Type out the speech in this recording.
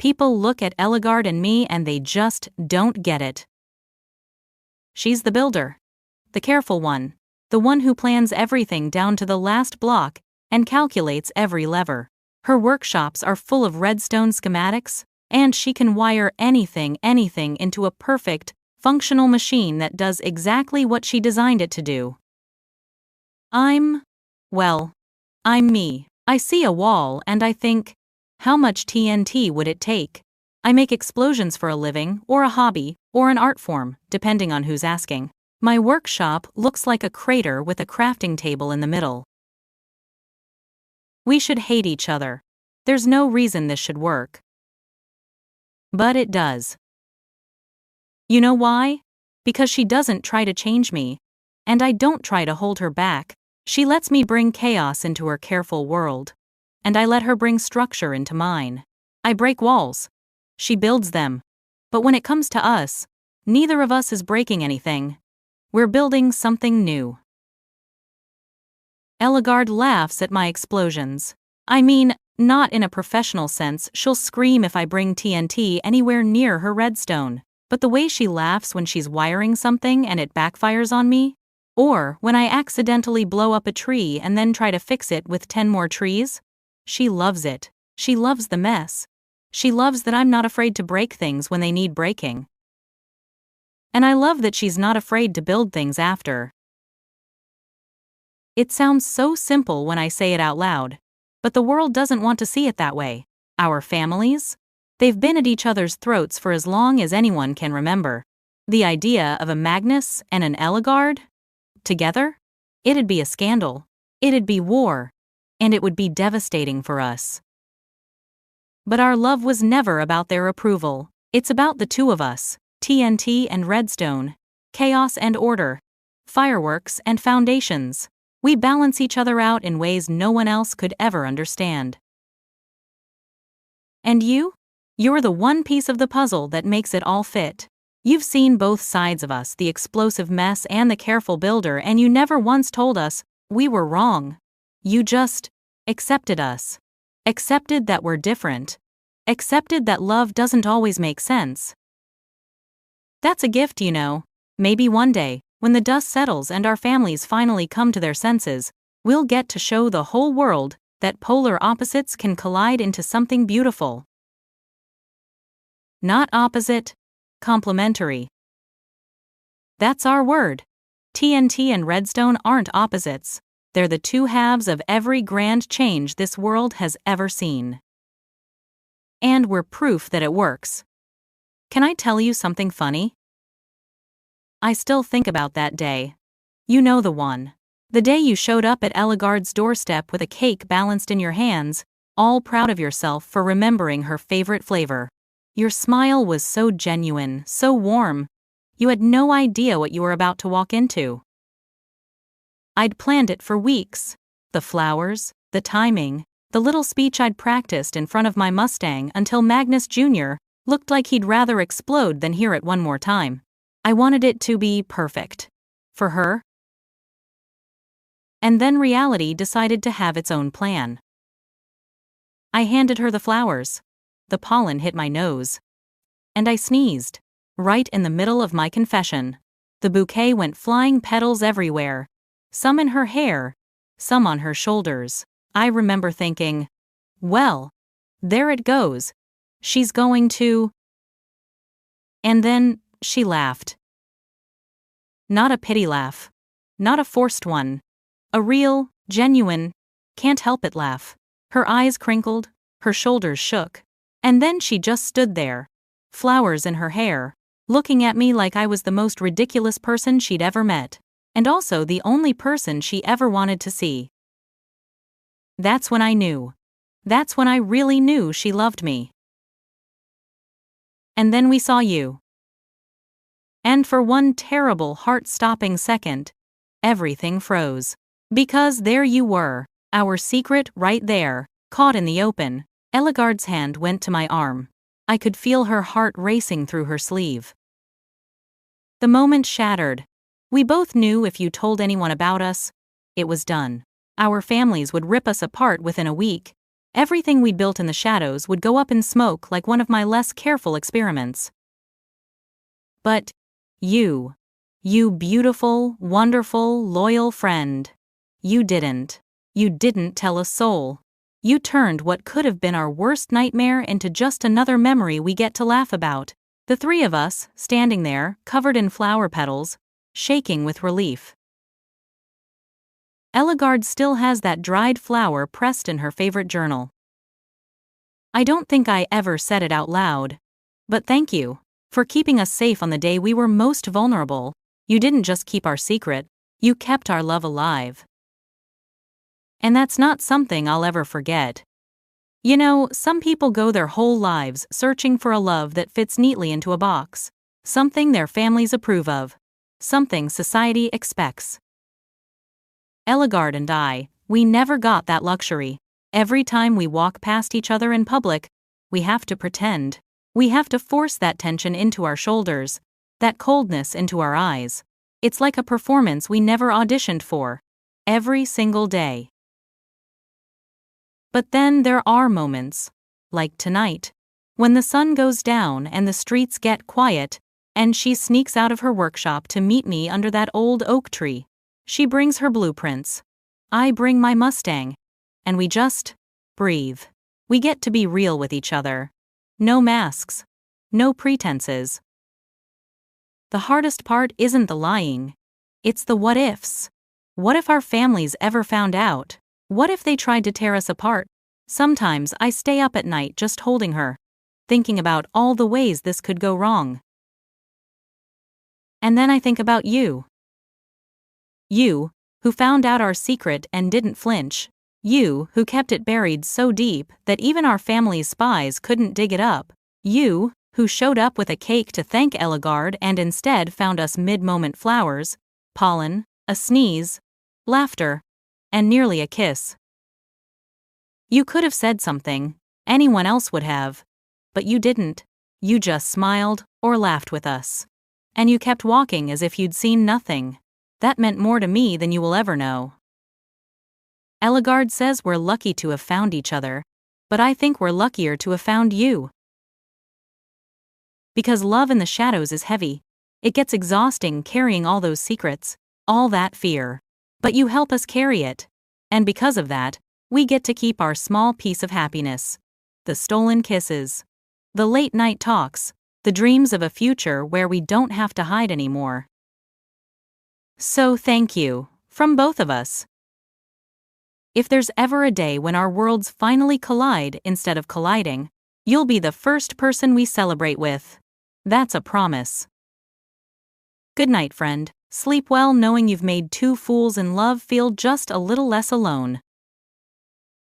People look at Magnugaard and me and they just don't get it. She's the builder. The careful one. The one who plans everything down to the last block and calculates every lever. Her workshops are full of redstone schematics, and she can wire anything into a perfect, functional machine that does exactly what she designed it to do. I'm me. I see a wall and I think, how much TNT would it take? I make explosions for a living, or a hobby, or an art form, depending on who's asking. My workshop looks like a crater with a crafting table in the middle. We should hate each other. There's no reason this should work. But it does. You know why? Because she doesn't try to change me, and I don't try to hold her back. She lets me bring chaos into her careful world, and I let her bring structure into mine. I break walls. She builds them. But when it comes to us, neither of us is breaking anything. We're building something new. Magnugaard laughs at my explosions. I mean, not in a professional sense. She'll scream if I bring TNT anywhere near her redstone. But the way she laughs when she's wiring something and it backfires on me, or when I accidentally blow up a tree and then try to fix it with 10 more trees, she loves it. She loves the mess. She loves that I'm not afraid to break things when they need breaking. And I love that she's not afraid to build things after. It sounds so simple when I say it out loud, but the world doesn't want to see it that way. Our families? They've been at each other's throats for as long as anyone can remember. The idea of a Magnus and an Magnugaard together? It'd be a scandal. It'd be war. And it would be devastating for us. But our love was never about their approval. It's about the two of us, TNT and redstone, chaos and order, fireworks and foundations. We balance each other out in ways no one else could ever understand. And you? You're the one piece of the puzzle that makes it all fit. You've seen both sides of us, the explosive mess and the careful builder, and you never once told us we were wrong. You just accepted us. Accepted that we're different. Accepted that love doesn't always make sense. That's a gift, you know. Maybe one day, when the dust settles and our families finally come to their senses, we'll get to show the whole world that polar opposites can collide into something beautiful. Not opposite, complementary. That's our word. TNT and redstone aren't opposites. They're the two halves of every grand change this world has ever seen. And we're proof that it works. Can I tell you something funny? I still think about that day. You know the one. The day you showed up at Magnugaard's doorstep with a cake balanced in your hands, all proud of yourself for remembering her favorite flavor. Your smile was so genuine, so warm. You had no idea what you were about to walk into. I'd planned it for weeks. The flowers, the timing, the little speech I'd practiced in front of my Mustang until Magnus Jr. looked like he'd rather explode than hear it one more time. I wanted it to be perfect. For her. And then reality decided to have its own plan. I handed her the flowers. The pollen hit my nose. And I sneezed. Right in the middle of my confession. The bouquet went flying, petals everywhere. Some in her hair. Some on her shoulders. I remember thinking, well, there it goes. She's going to... And then, she laughed. Not a pity laugh. Not a forced one. A real, genuine, can't help it laugh. Her eyes crinkled, her shoulders shook. And then she just stood there, flowers in her hair, looking at me like I was the most ridiculous person she'd ever met, and also the only person she ever wanted to see. That's when I knew. That's when I really knew she loved me. And then we saw you. And for one terrible heart-stopping second, everything froze. Because there you were, our secret right there, caught in the open. Magnugaard's hand went to my arm. I could feel her heart racing through her sleeve. The moment shattered. We both knew if you told anyone about us, it was done. Our families would rip us apart within a week. Everything we'd built in the shadows would go up in smoke like one of my less careful experiments. But you beautiful, wonderful, loyal friend. You didn't tell a soul. You turned what could have been our worst nightmare into just another memory we get to laugh about. The three of us, standing there, covered in flower petals, shaking with relief. Magnugaard still has that dried flower pressed in her favorite journal. I don't think I ever said it out loud. But thank you for keeping us safe on the day we were most vulnerable. You didn't just keep our secret, you kept our love alive. And that's not something I'll ever forget. You know, some people go their whole lives searching for a love that fits neatly into a box, something their families approve of, something society expects. Magnugaard and I, we never got that luxury. Every time we walk past each other in public, we have to pretend. We have to force that tension into our shoulders, that coldness into our eyes. It's like a performance we never auditioned for. Every single day. But then there are moments, like tonight, when the sun goes down and the streets get quiet, and she sneaks out of her workshop to meet me under that old oak tree. She brings her blueprints. I bring my Mustang. And we just breathe. We get to be real with each other. No masks. No pretenses. The hardest part isn't the lying. It's the what ifs. What if our families ever found out? What if they tried to tear us apart? Sometimes I stay up at night just holding her, thinking about all the ways this could go wrong. And then I think about you. You, who found out our secret and didn't flinch. You, who kept it buried so deep that even our family's spies couldn't dig it up. You, who showed up with a cake to thank Magnugaard and instead found us mid-moment flowers, pollen, a sneeze, laughter, and nearly a kiss. You could have said something, anyone else would have, but you didn't. You just smiled or laughed with us. And you kept walking as if you'd seen nothing. That meant more to me than you will ever know. Magnugaard says we're lucky to have found each other, but I think we're luckier to have found you. Because love in the shadows is heavy. It gets exhausting carrying all those secrets, all that fear. But you help us carry it. And because of that, we get to keep our small piece of happiness. The stolen kisses. The late night talks. The dreams of a future where we don't have to hide anymore. So thank you, from both of us. If there's ever a day when our worlds finally collide instead of colliding, you'll be the first person we celebrate with. That's a promise. Good night, friend. Sleep well knowing you've made two fools in love feel just a little less alone.